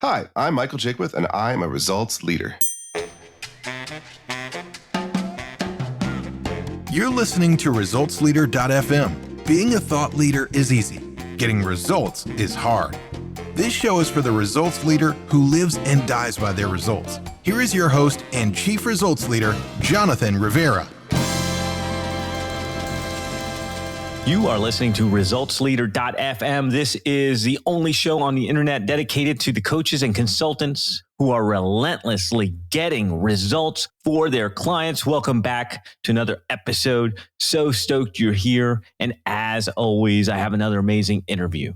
Hi, I'm Michael Jaquith, and I'm a results leader. You're listening to ResultsLeader.fm. Being a thought leader is easy. Getting results is hard. This show is for the results leader who lives and dies by their results. Here is your host and Chief Results Leader, Jonathan Rivera. You are listening to ResultsLeader.fm. This is the only show on the internet dedicated to the coaches and consultants who are relentlessly getting results for their clients. Welcome back to another episode. So stoked you're here. And as always, I have another amazing interview.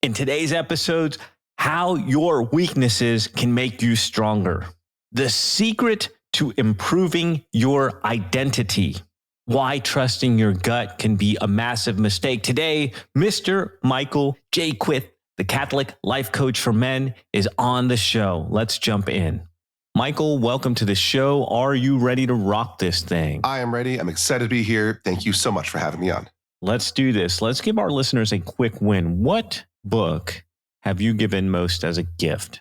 In today's episode, how your weaknesses can make you stronger. The secret to improving your identity. Why trusting your gut can be a massive mistake. Today, Mr. Michael Jaquith, the Catholic life coach for men, is on the show. Let's jump in. Michael, welcome to the show. Are you ready to rock this thing? I am ready. I'm excited to be here. Thank you so much for having me on. Let's do this. Let's give our listeners a quick win. What book have you given most as a gift?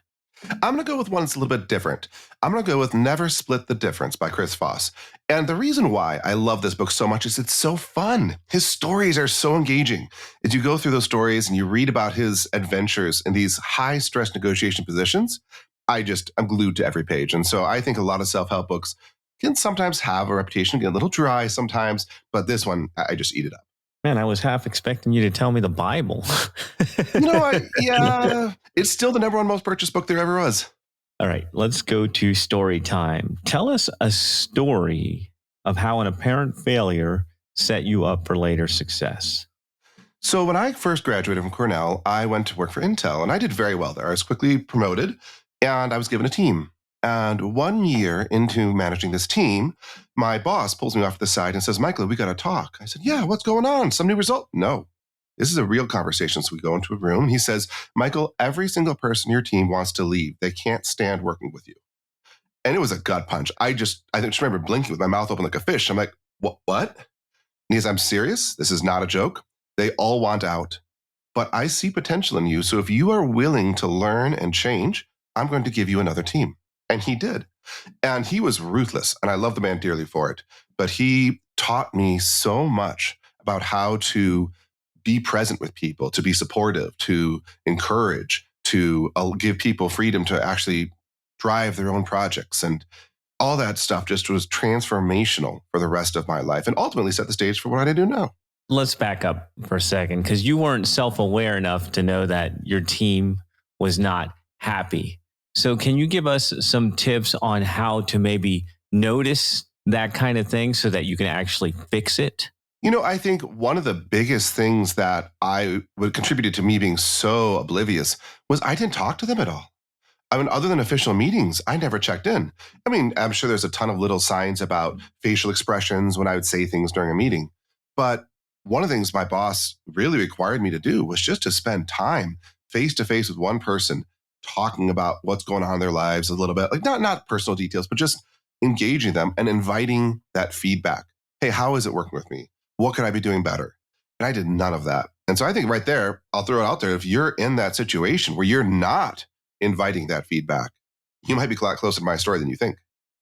I'm going to go with one that's a little bit different. I'm going to go with Never Split the Difference by Chris Voss. And the reason why I love this book so much is it's so fun. His stories are so engaging. As you go through those stories and you read about his adventures in these high-stress negotiation positions, I'm glued to every page. And so I think a lot of self-help books can sometimes have a reputation, get a little dry sometimes, but this one, I just eat it up. Man, I was half expecting you to tell me the Bible. It's still the number one most purchased book there ever was. All right, let's go to story time. Tell us a story of how an apparent failure set you up for later success. So when I first graduated from Cornell, I went to work for Intel, and I did very well there. I was quickly promoted, and I was given a team. And 1 year into managing this team, my boss pulls me off to the side and says, Michael, we got to talk. I said, yeah, what's going on? Some new result? No, this is a real conversation. So we go into a room. He says, Michael, every single person in your team wants to leave. They can't stand working with you. And it was a gut punch. I just remember blinking with my mouth open like a fish. I'm like, what? And he says, I'm serious. This is not a joke. They all want out. But I see potential in you. So if you are willing to learn and change, I'm going to give you another team. And he did. And he was ruthless. And I love the man dearly for it. But he taught me so much about how to be present with people, to be supportive, to encourage, to give people freedom to actually drive their own projects. And all that stuff just was transformational for the rest of my life and ultimately set the stage for what I do now. Let's back up for a second, because you weren't self-aware enough to know that your team was not happy. So can you give us some tips on how to maybe notice that kind of thing so that you can actually fix it? I think one of the biggest things that I would contributed to me being so oblivious was I didn't talk to them at all. I mean, other than official meetings, I never checked in. I mean, I'm sure there's a ton of little signs about facial expressions when I would say things during a meeting. But one of the things my boss really required me to do was just to spend time face to face with one person, talking about what's going on in their lives a little bit, like not personal details, but just engaging them and inviting that feedback. Hey, how is it working with me? What could I be doing better? And I did none of that. And so I think right there, I'll throw it out there. If you're in that situation where you're not inviting that feedback, you might be a lot closer to my story than you think.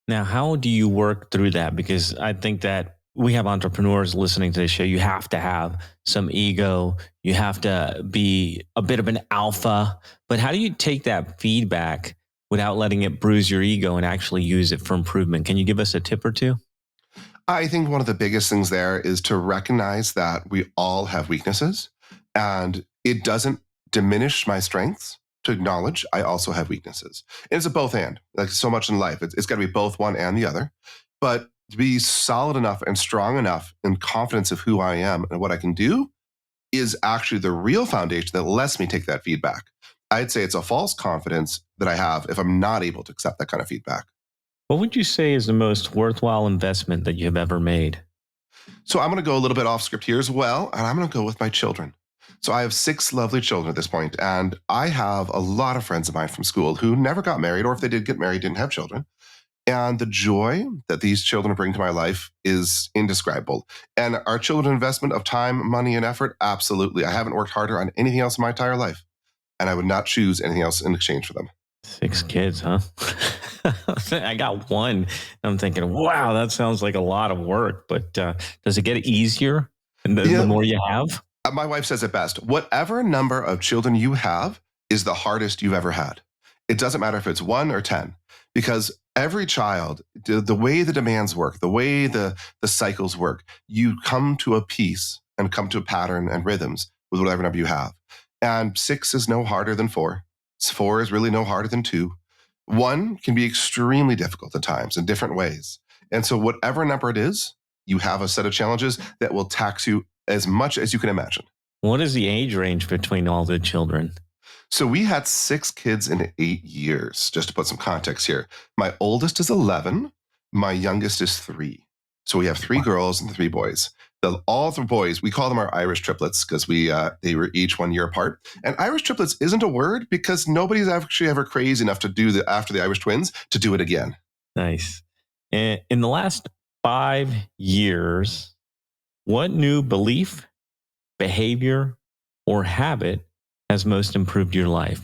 Now, how do you work through that? Because I think that we have entrepreneurs listening to this show. You have to have some ego. You have to be a bit of an alpha. But how do you take that feedback without letting it bruise your ego and actually use it for improvement? Can you give us a tip or two? I think one of the biggest things there is to recognize that we all have weaknesses, and it doesn't diminish my strengths to acknowledge I also have weaknesses. And it's a both and, like so much in life. It's got to be both one and the other. But to be solid enough and strong enough in confidence of who I am and what I can do is actually the real foundation that lets me take that feedback. I'd say it's a false confidence that I have if I'm not able to accept that kind of feedback. What would you say is the most worthwhile investment that you have ever made? So I'm going to go a little bit off script here as well, and I'm going to go with my children. So I have 6 lovely children at this point, and I have a lot of friends of mine from school who never got married, or if they did get married, didn't have children. And the joy that these children bring to my life is indescribable. And our children investment of time, money, and effort, absolutely. I haven't worked harder on anything else in my entire life, and I would not choose anything else in exchange for them. 6 kids, huh? I got one. I'm thinking, wow, that sounds like a lot of work. But does it get easier the Yeah, more you have? my wife says it best. Whatever number of children you have is the hardest you've ever had. It doesn't matter if it's 1 or 10, because every child, the way the demands work, the way the cycles work, you come to a piece and come to a pattern and rhythms with whatever number you have. And 6 is no harder than 4. 4 is really no harder than 2. 1 can be extremely difficult at times in different ways. And so, whatever number it is, you have a set of challenges that will tax you as much as you can imagine. What is the age range between all the children? So we had 6 kids in 8 years, just to put some context here. My oldest is 11. My youngest is 3. So we have 3 girls and 3 boys. All the boys, we call them our Irish triplets because they were each 1 year apart. And Irish triplets isn't a word because nobody's actually ever crazy enough to do after the Irish twins to do it again. Nice. In the last 5 years, what new belief, behavior, or habit has most improved your life?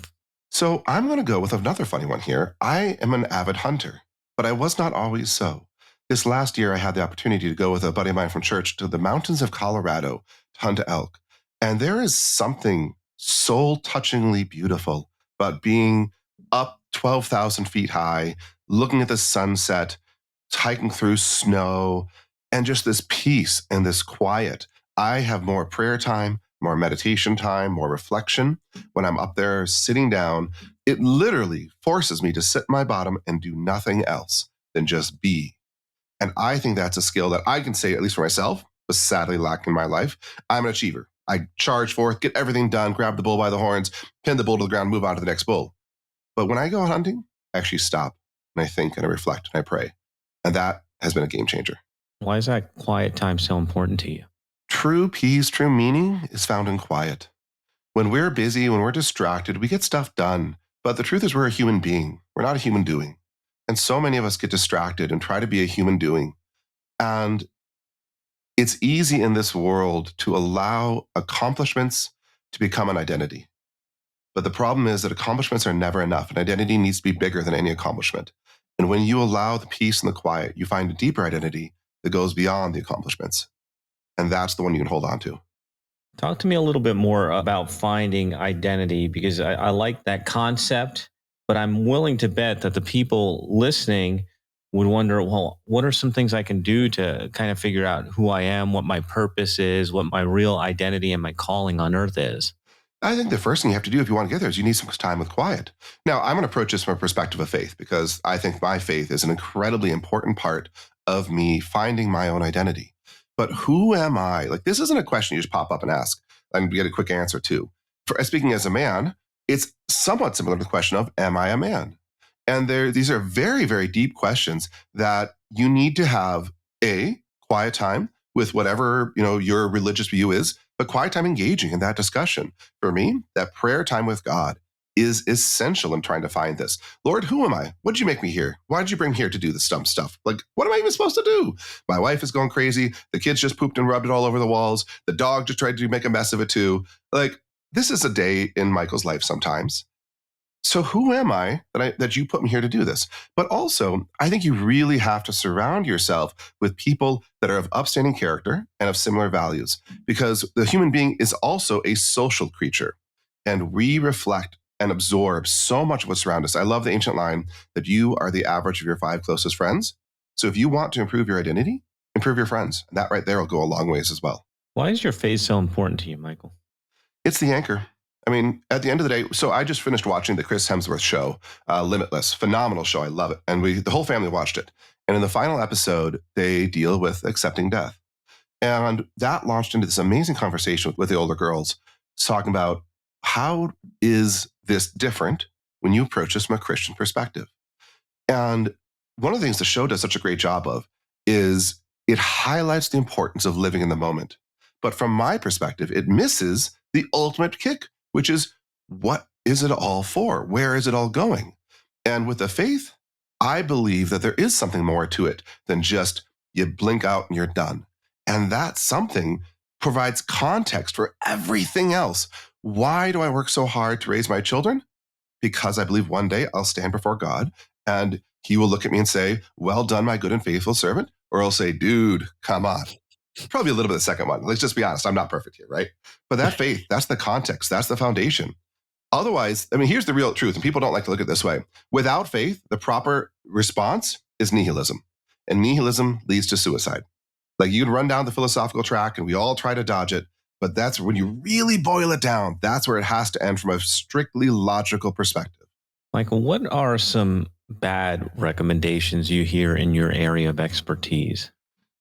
So I'm going to go with another funny one here. I am an avid hunter, but I was not always so. This last year, I had the opportunity to go with a buddy of mine from church to the mountains of Colorado to hunt elk. And there is something soul touchingly beautiful about being up 12,000 feet high, looking at the sunset, hiking through snow, and just this peace and this quiet. I have more prayer time, more meditation time, more reflection. When I'm up there sitting down, it literally forces me to sit my bottom and do nothing else than just be. And I think that's a skill that I can say, at least for myself, was sadly lacking in my life. I'm an achiever. I charge forth, get everything done, grab the bull by the horns, pin the bull to the ground, move on to the next bull. But when I go hunting, I actually stop and I think and I reflect and I pray. And that has been a game changer. Why is that quiet time so important to you? True peace, true meaning is found in quiet. When we're busy, when we're distracted, we get stuff done. But the truth is, we're a human being. We're not a human doing. And so many of us get distracted and try to be a human doing. And it's easy in this world to allow accomplishments to become an identity. But the problem is that accomplishments are never enough. An identity needs to be bigger than any accomplishment. And when you allow the peace and the quiet, you find a deeper identity that goes beyond the accomplishments. And that's the one you can hold on to. Talk to me a little bit more about finding identity because I like that concept, but I'm willing to bet that the people listening would wonder, well, what are some things I can do to kind of figure out who I am, what my purpose is, what my real identity and my calling on earth is? I think the first thing you have to do if you want to get there is you need some time with quiet. Now, I'm going to approach this from a perspective of faith because I think my faith is an incredibly important part of me finding my own identity. But who am I? Like, this isn't a question you just pop up and ask and get a quick answer to. Speaking as a man, it's somewhat similar to the question of, am I a man? And these are very, very deep questions that you need to have a quiet time with whatever, your religious view is, but quiet time engaging in that discussion. For me, that prayer time with God is essential in trying to find this. Lord, who am I? What did you make me here? Why did you bring me here to do this dumb stuff? Like, what am I even supposed to do? My wife is going crazy. The kids just pooped and rubbed it all over the walls. The dog just tried to make a mess of it too. Like, this is a day in Michael's life sometimes. So who am I that you put me here to do this? But also, I think you really have to surround yourself with people that are of upstanding character and of similar values, because the human being is also a social creature, and we reflect and absorb so much of what's around us. I love the ancient line that you are the average of your 5 closest friends. So if you want to improve your identity, improve your friends. And that right there will go a long ways as well. Why is your faith so important to you, Michael? It's the anchor. I mean, at the end of the day, so I just finished watching the Chris Hemsworth show, Limitless. Phenomenal show. I love it. And the whole family watched it. And in the final episode, they deal with accepting death. And that launched into this amazing conversation with the older girls, talking about how is this different when you approach this from a Christian perspective. And one of the things the show does such a great job of is it highlights the importance of living in the moment. But from my perspective, it misses the ultimate kick, which is, what is it all for? Where is it all going? And with the faith, I believe that there is something more to it than just you blink out and you're done. And that something provides context for everything else. Why do I work so hard to raise my children? because I believe one day I'll stand before God and he will look at me and say, well done, my good and faithful servant. Or he'll say, dude, come on. Probably a little bit of the second one. Let's just be honest. I'm not perfect here, right? But that faith, that's the context. That's the foundation. Otherwise, I mean, here's the real truth. And people don't like to look at it this way. Without faith, the proper response is nihilism. And nihilism leads to suicide. Like you can run down the philosophical track and we all try to dodge it. But that's when you really boil it down. That's where it has to end from a strictly logical perspective. Michael, what are some bad recommendations you hear in your area of expertise?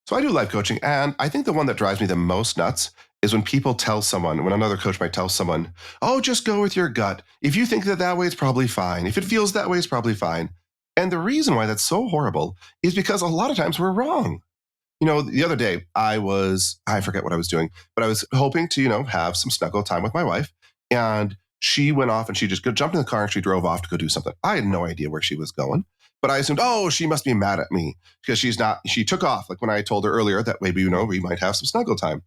So I do life coaching. And I think the one that drives me the most nuts is when people tell someone, when another coach might tell someone, oh, just go with your gut. If you think that way, it's probably fine. If it feels that way, it's probably fine. And the reason why that's so horrible is because a lot of times we're wrong. You know, the other day I forget what I was doing, but I was hoping to, have some snuggle time with my wife. And she went off and she just jumped in the car and she drove off to go do something. I had no idea where she was going, but I assumed, oh, she must be mad at me because she took off. Like when I told her earlier that maybe, we might have some snuggle time.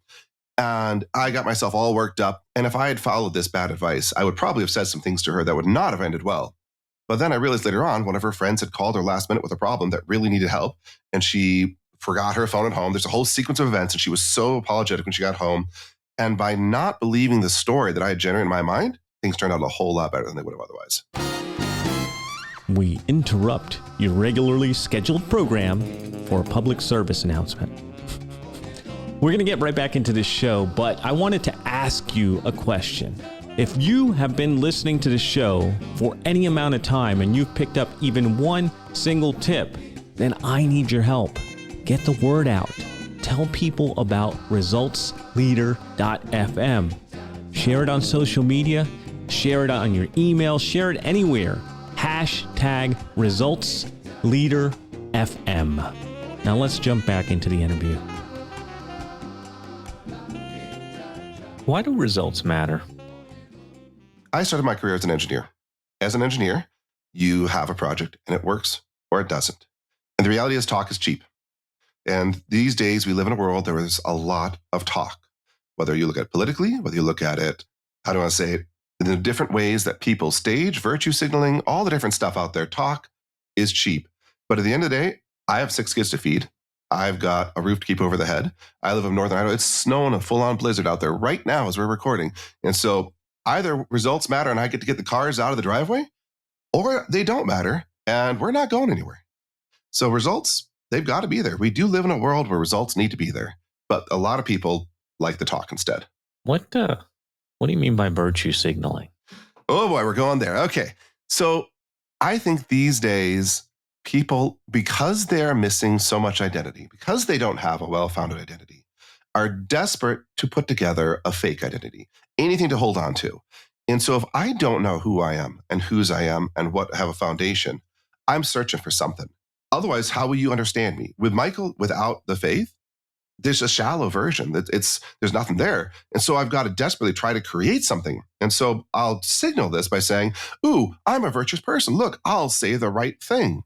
And I got myself all worked up. And if I had followed this bad advice, I would probably have said some things to her that would not have ended well. But then I realized later on, one of her friends had called her last minute with a problem that really needed help. And she forgot her phone at home. There's a whole sequence of events. And she was so apologetic when she got home. And by not believing the story that I had generated in my mind, things turned out a whole lot better than they would have otherwise. We interrupt your regularly scheduled program for a public service announcement. We're going to get right back into this show, but I wanted to ask you a question. If you have been listening to the show for any amount of time and you've picked up even one single tip, then I need your help. Get the word out. Tell people about resultsleader.fm. Share it on social media. Share it on your email. Share it anywhere. #ResultsLeaderFM. Now let's jump back into the interview. Why do results matter? I started my career as an engineer. As an engineer, you have a project and it works or it doesn't. And the reality is talk is cheap. And these days we live in a world where there's a lot of talk, whether you look at it politically, whether you look at it, how do I say it, in the different ways that people stage, virtue signaling, all the different stuff out there. Talk is cheap. But at the end of the day, I have 6 kids to feed. I've got a roof to keep over the head. I live in Northern Idaho. It's snowing a full-on blizzard out there right now as we're recording. And so either results matter and I get to get the cars out of the driveway, or they don't matter and we're not going anywhere. So results, they've got to be there. We do live in a world where results need to be there. But a lot of people like the talk instead. What do you mean by virtue signaling? Oh boy, we're going there. Okay. So I think these days, people, because they're missing so much identity, because they don't have a well-founded identity, are desperate to put together a fake identity, anything to hold on to. And so if I don't know who I am and whose I am and what have a foundation, I'm searching for something. Otherwise, how will you understand me? With Michael, without the faith, there's a shallow version. There's nothing there. And so I've got to desperately try to create something. And so I'll signal this by saying, ooh, I'm a virtuous person. Look, I'll say the right thing.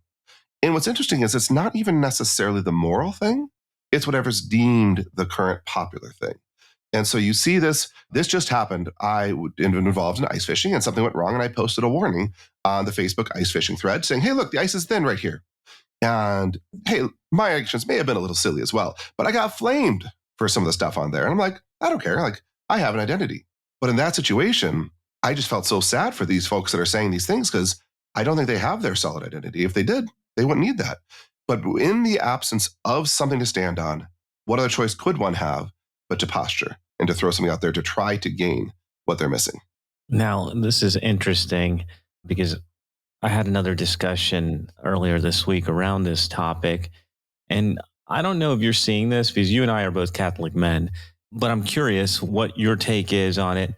And what's interesting is it's not even necessarily the moral thing. It's whatever's deemed the current popular thing. And so you see this just happened. I was involved in ice fishing and something went wrong. And I posted a warning on the Facebook ice fishing thread saying, hey, look, the ice is thin right here. And hey, my actions may have been a little silly as well, but I got flamed for some of the stuff on there. And I'm like, I don't care. Like, I have an identity. But in that situation, I just felt so sad for these folks that are saying these things because I don't think they have their solid identity. If they did, they wouldn't need that. But in the absence of something to stand on, what other choice could one have but to posture and to throw something out there to try to gain what they're missing? Now, this is interesting because I had another discussion earlier this week around this topic. And I don't know if you're seeing this because you and I are both Catholic men, but I'm curious what your take is on it.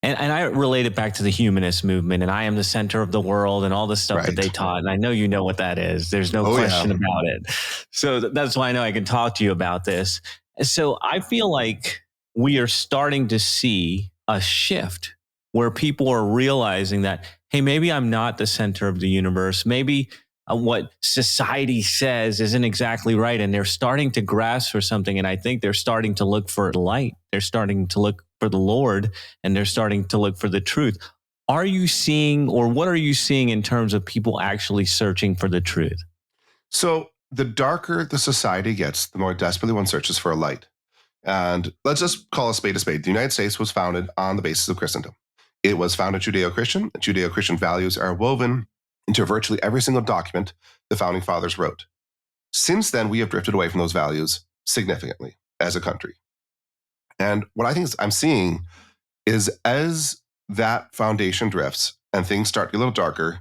And I relate it back to the humanist movement and I am the center of the world and all the stuff that they taught. And I know you know what that is. There's no question about it. So that's why I know I can talk to you about this. So I feel like we are starting to see a shift where people are realizing that, hey, maybe I'm not the center of the universe. Maybe what society says isn't exactly right. And they're starting to grasp for something. And I think they're starting to look for light. They're starting to look for the Lord and they're starting to look for the truth. are you seeing, or what are you seeing in terms of people actually searching for the truth? So the darker the society gets, the more desperately one searches for a light. And let's just call a spade a spade. The United States was founded on the basis of Christendom. It was founded Judeo-Christian. Judeo-Christian values are woven into virtually every single document the founding fathers wrote. Since then, we have drifted away from those values significantly as a country. And what I think I'm seeing is as that foundation drifts and things start to get a little darker,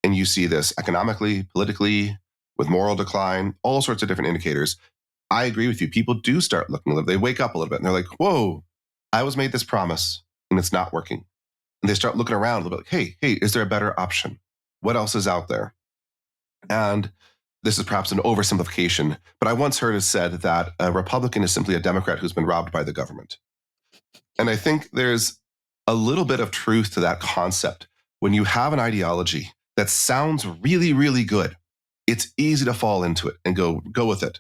and you see this economically, politically, with moral decline, all sorts of different indicators, I agree with you. People do start looking a little, they wake up a little bit and they're like, whoa, I was made this promise and it's not working. And they start looking around a little bit like, hey, is there a better option? What else is out there? And this is perhaps an oversimplification, but I once heard it said that a Republican is simply a Democrat who's been robbed by the government. And I think there's a little bit of truth to that concept. When you have an ideology that sounds really, really good, it's easy to fall into it and go with it.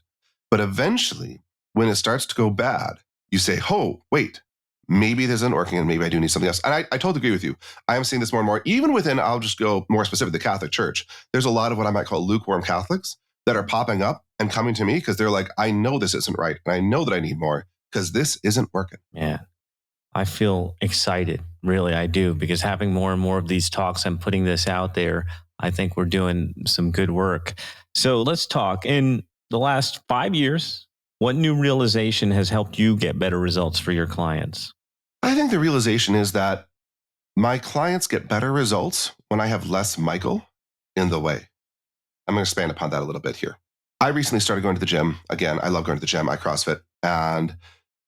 But eventually, when it starts to go bad, you say, oh, wait, maybe this isn't working and maybe I do need something else. And I totally agree with you. I am seeing this more and more, even within, I'll just go more specific, the Catholic Church. There's a lot of what I might call lukewarm Catholics that are popping up and coming to me because they're like, I know this isn't right. And I know that I need more because this isn't working. Yeah. I feel excited. Really, I do, because having more and more of these talks and putting this out there, I think we're doing some good work. So let's talk. In the last 5 years, what new realization has helped you get better results for your clients? I think the realization is that my clients get better results when I have less Michael in the way. I'm going to expand upon that a little bit here. I recently started going to the gym. Again, I love going to the gym. I CrossFit. And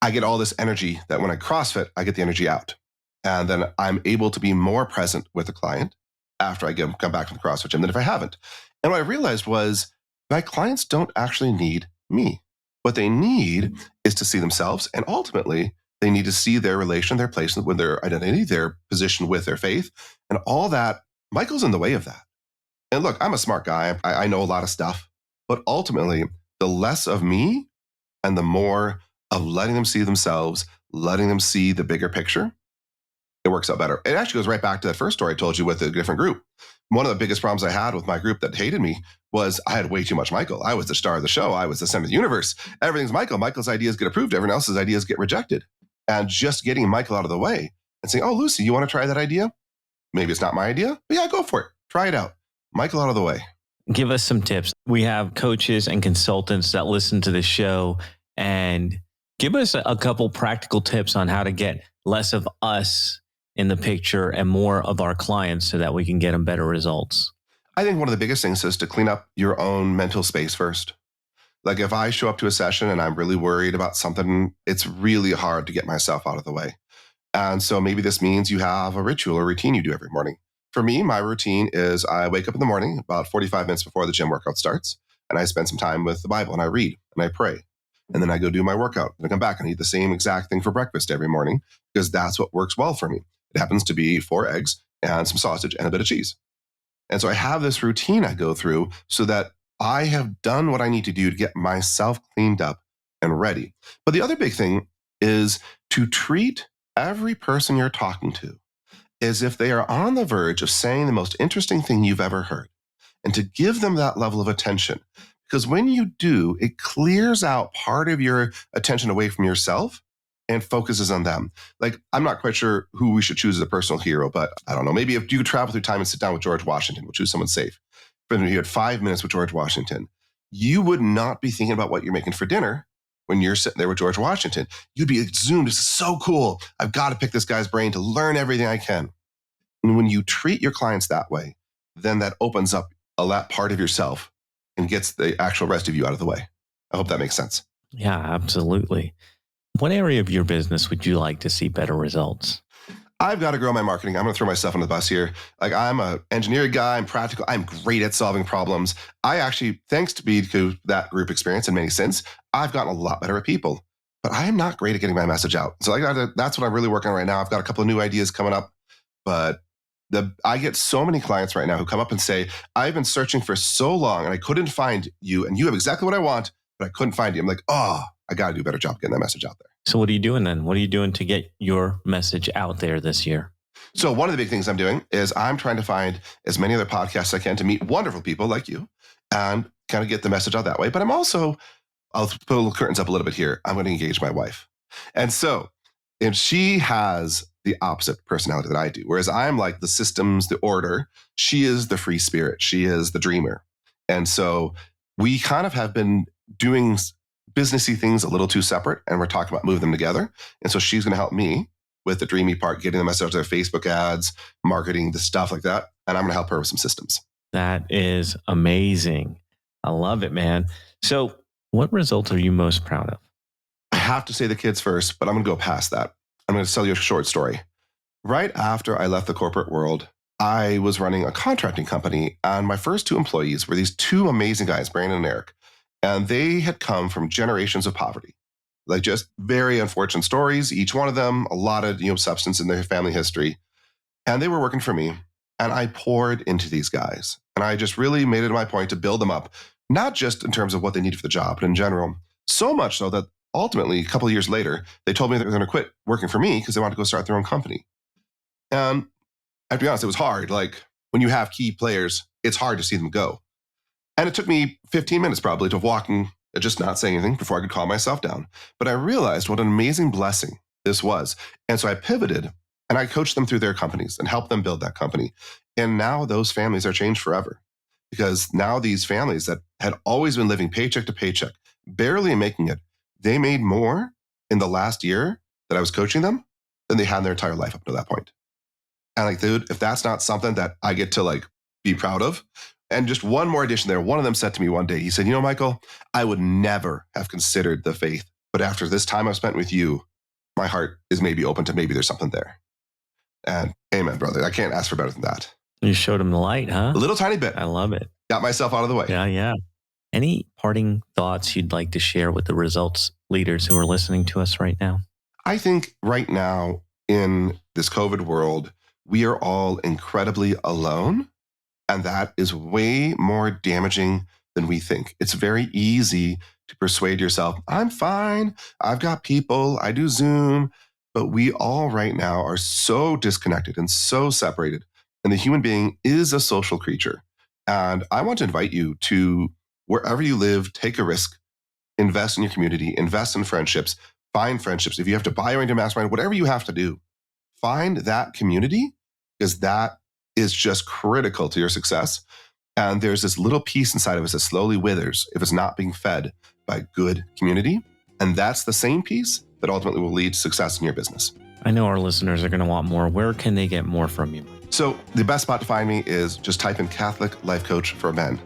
I get all this energy that when I CrossFit, I get the energy out. And then I'm able to be more present with the client after I come back from the CrossFit gym than if I haven't. And what I realized was my clients don't actually need me. What they need is to see themselves. And ultimately, they need to see their relation, their place with their identity, their position with their faith. And all that, Michael's in the way of that. And look, I'm a smart guy. I know a lot of stuff. But ultimately, the less of me and the more of letting them see themselves, letting them see the bigger picture, it works out better. It actually goes right back to that first story I told you with a different group. One of the biggest problems I had with my group that hated me was I had way too much Michael. I was the star of the show. I was the center of the universe. Everything's Michael. Michael's ideas get approved. Everyone else's ideas get rejected. And just getting Michael out of the way and saying, oh, Lucy, you want to try that idea? Maybe it's not my idea, but yeah, go for it. Try it out. Michael out of the way. Give us some tips. We have coaches and consultants that listen to the show, and give us a couple practical tips on how to get less of us in the picture and more of our clients so that we can get them better results. I think one of the biggest things is to clean up your own mental space first. Like if I show up to a session and I'm really worried about something, it's really hard to get myself out of the way. And so maybe this means you have a ritual or routine you do every morning. For me, my routine is I wake up in the morning about 45 minutes before the gym workout starts, and I spend some time with the Bible and I read and I pray. And then I go do my workout and I come back and eat the same exact thing for breakfast every morning because that's what works well for me. It happens to be 4 eggs and some sausage and a bit of cheese. And so I have this routine I go through so that I have done what I need to do to get myself cleaned up and ready. But the other big thing is to treat every person you're talking to as if they are on the verge of saying the most interesting thing you've ever heard, and to give them that level of attention. Because when you do, it clears out part of your attention away from yourself and focuses on them. Like, I'm not quite sure who we should choose as a personal hero, but I don't know. Maybe if you could travel through time and sit down with George Washington, we'll choose someone safe. For instance, you had 5 minutes with George Washington. You would not be thinking about what you're making for dinner when you're sitting there with George Washington. You'd be zoomed. This is so cool. I've got to pick this guy's brain to learn everything I can. And when you treat your clients that way, then that opens up a part of yourself and gets the actual rest of you out of the way. I hope that makes sense. Yeah, absolutely. What area of your business would you like to see better results? I've got to grow my marketing. I'm going to throw myself under the bus here. Like, I'm an engineering guy. I'm practical. I'm great at solving problems. I actually, thanks to that group experience in many sense, I've gotten a lot better at people. But I am not great at getting my message out. So that's what I'm really working on right now. I've got a couple of new ideas coming up. But I get so many clients right now who come up and say, I've been searching for so long and I couldn't find you, and you have exactly what I want, but I couldn't find you. I'm like, oh, I got to do a better job getting that message out there. So what are you doing then? What are you doing to get your message out there this year? So one of the big things I'm doing is I'm trying to find as many other podcasts as I can to meet wonderful people like you and kind of get the message out that way. But I'll pull the curtains up a little bit here. I'm going to engage my wife. And so if she has the opposite personality that I do, whereas I'm like the systems, the order, she is the free spirit. She is the dreamer. And so we kind of have been doing businessy things a little too separate, and we're talking about moving them together. And so she's going to help me with the dreamy part, getting the message out to their Facebook ads, marketing, the stuff like that. And I'm going to help her with some systems. That is amazing. I love it, man. So what results are you most proud of? I have to say the kids first, but I'm going to go past that. I'm going to tell you a short story. Right after I left the corporate world, I was running a contracting company, and my first 2 employees were these 2 amazing guys, Brandon and Eric, and they had come from generations of poverty, like just very unfortunate stories. Each one of them, a lot of substance in their family history, and they were working for me, and I poured into these guys, and I just really made it my point to build them up, not just in terms of what they needed for the job, but in general. So much so that ultimately, a couple of years later, they told me they were going to quit working for me because they wanted to go start their own company. And I have to be honest, it was hard. Like when you have key players, it's hard to see them go. And it took me 15 minutes probably to walking, just not saying anything before I could calm myself down. But I realized what an amazing blessing this was. And so I pivoted and I coached them through their companies and helped them build that company. And now those families are changed forever, because now these families that had always been living paycheck to paycheck, barely making it, they made more in the last year that I was coaching them than they had in their entire life up to that point. And like, dude, if that's not something that I get to like be proud of. And just one more addition there. One of them said to me one day, he said, Michael, I would never have considered the faith, but after this time I've spent with you, my heart is maybe open to maybe there's something there. And amen, brother. I can't ask for better than that. You showed him the light, huh? A little tiny bit. I love it. Got myself out of the way. Yeah. Any parting thoughts you'd like to share with the results leaders who are listening to us right now? I think right now in this COVID world, we are all incredibly alone, and that is way more damaging than we think. It's very easy to persuade yourself, I'm fine, I've got people, I do Zoom, but we all right now are so disconnected and so separated, and the human being is a social creature. And I want to invite you to, wherever you live, take a risk, invest in your community, invest in friendships, find friendships. If you have to buy or into mastermind, whatever you have to do, find that community, because that is just critical to your success. And there's this little piece inside of us that slowly withers if it's not being fed by good community. And that's the same piece that ultimately will lead to success in your business. I know our listeners are going to want more. Where can they get more from you? So the best spot to find me is just type in Catholic Life Coach for Men.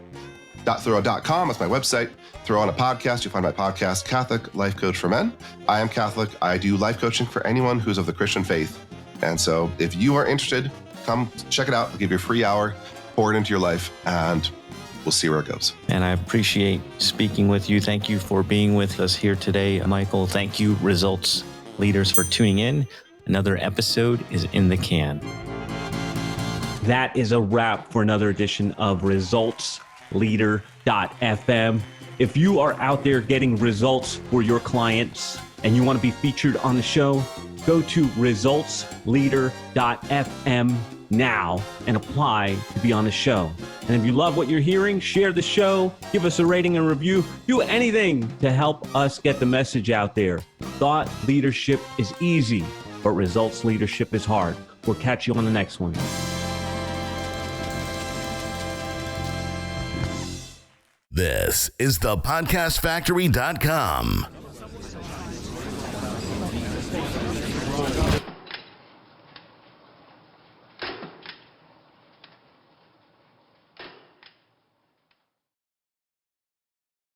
.Thoreau.com, that's my website. Throw on a podcast, you'll find my podcast, Catholic Life Coach for Men. I am Catholic. I do life coaching for anyone who's of the Christian faith. And so if you are interested, come check it out. I'll give you a free hour, pour it into your life, and we'll see where it goes. And I appreciate speaking with you. Thank you for being with us here today, Michael. Thank you, results leaders, for tuning in. Another episode is in the can. That is a wrap for another edition of ResultsLeader.fm. If you are out there getting results for your clients and you want to be featured on the show, go to ResultsLeader.fm now and apply to be on the show. And if you love what you're hearing, share the show, give us a rating and review, do anything to help us get the message out there. Thought leadership is easy, but results leadership is hard. We'll catch you on the next one. This is the podcastfactory.com.